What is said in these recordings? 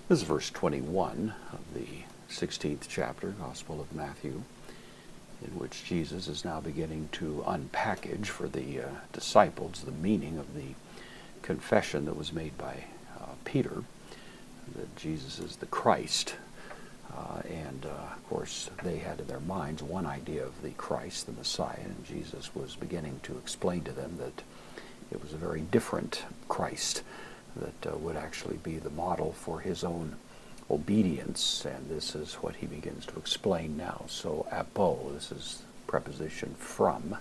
This is verse 21 of the 16th chapter, Gospel of Matthew, in which Jesus is now beginning to unpackage for the disciples the meaning of the confession that was made by Peter, that Jesus is the Christ. Of course, they had in their minds one idea of the Christ, the Messiah, and Jesus was beginning to explain to them that it was a very different Christ that would actually be the model for his own obedience, and this is what he begins to explain now. So, apo, this is preposition from,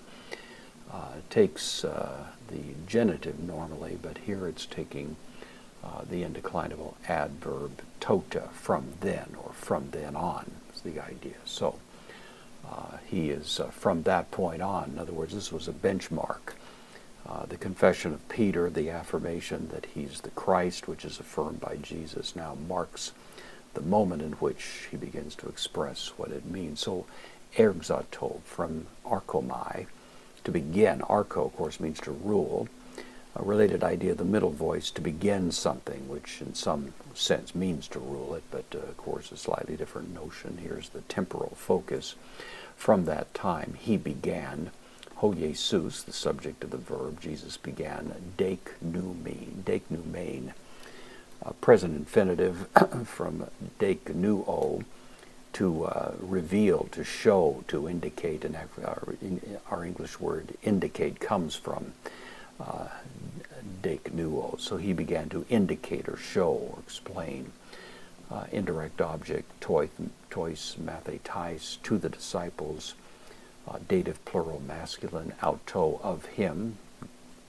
takes the genitive normally, but here it's taking the indeclinable adverb tota, from then, or from then on, is the idea. So, he is from that point on. In other words, this was a benchmark. The confession of Peter, the affirmation that he's the Christ, which is affirmed by Jesus, now marks the moment in which he begins to express what it means. So, erxato, from archomai, to begin. Archo, of course, means to rule. A related idea, the middle voice, to begin something, which in some sense means to rule it, but of course a slightly different notion. Here's the temporal focus. From that time, he began. Ho Jesus, the subject of the verb, Jesus began. Dek numein, present infinitive from dek nuo, to reveal, to show, to indicate, and our English word indicate comes from dek nuo. So he began to indicate or show or explain. Indirect object, tois mathetais, to the disciples. Dative plural masculine, auto, of him,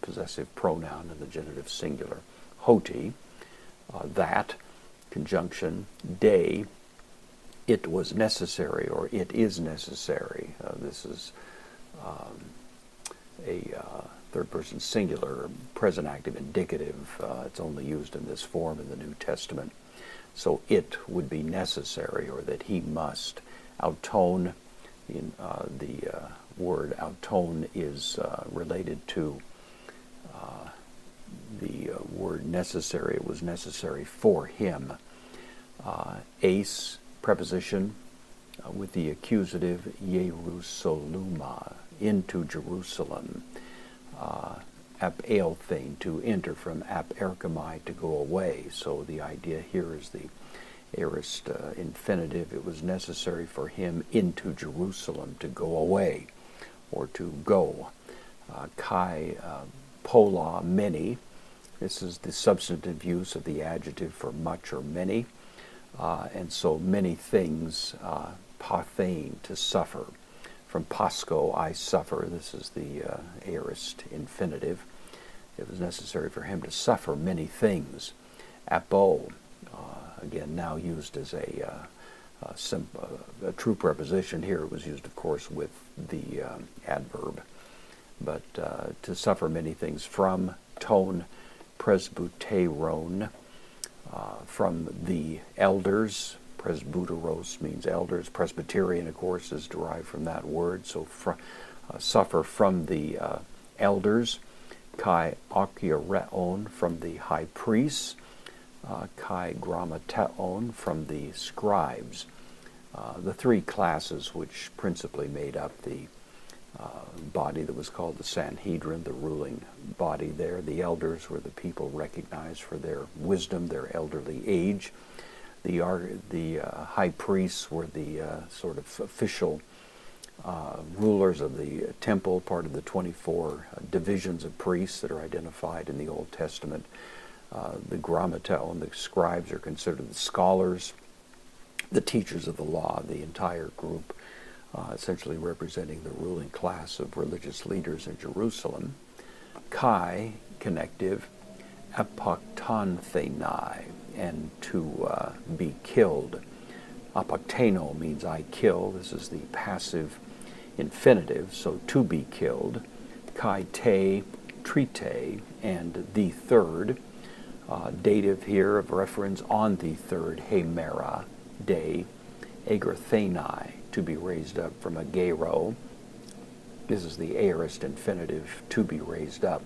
possessive pronoun in the genitive singular. Hoti, that, conjunction. De, it was necessary, or it is necessary. This is a third person singular, present active indicative. It's only used in this form in the New Testament. So it would be necessary, or that he must. Auton, the word auton is related to the word necessary. It was necessary for him. Ace, preposition, with the accusative Jerusaluma, into Jerusalem. Ap eilthein, to enter, from ap erchomai, to go away. So the idea here is the aorist infinitive. It was necessary for him into Jerusalem, to go away, or to go. Kai pola, many. This is the substantive use of the adjective for much or many. And so many things, pathein, to suffer. From pasco, I suffer. This is the aorist infinitive. It was necessary for him to suffer many things. Apo, again, now used as a true preposition. Here it was used, of course, with the adverb. But to suffer many things. From, tone, presbyteron, from the elders. Presbyteros means elders. Presbyterian, of course, is derived from that word. So suffer from the elders. Kai archiereon, from the high priests. Kai grammateon, from the scribes. The three classes which principally made up the body that was called the Sanhedrin, the ruling body there. The elders were the people recognized for their wisdom, their elderly age. The high priests were the sort of official rulers of the temple, part of the 24 divisions of priests that are identified in the Old Testament. The grammateon, the scribes, are considered the scholars, the teachers of the law, the entire group, essentially representing the ruling class of religious leaders in Jerusalem. Kai, connective, apoktantheni, and to be killed. Apoktano means I kill. This is the passive infinitive, so to be killed. Kai te, trite, and the third. Dative here of reference on the third, hemera, day, agritheni, to be raised up, from agero. This is the aorist infinitive, to be raised up.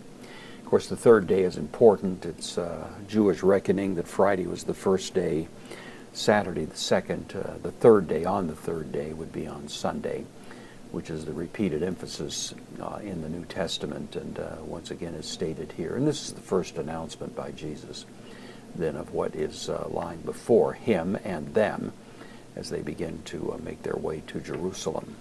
Of course, the third day is important. It's Jewish reckoning that Friday was the first day, Saturday the second, the third day on the third day would be on Sunday, which is the repeated emphasis in the New Testament, and once again is stated here. And this is the first announcement by Jesus then of what is lying before him and them as they begin to make their way to Jerusalem.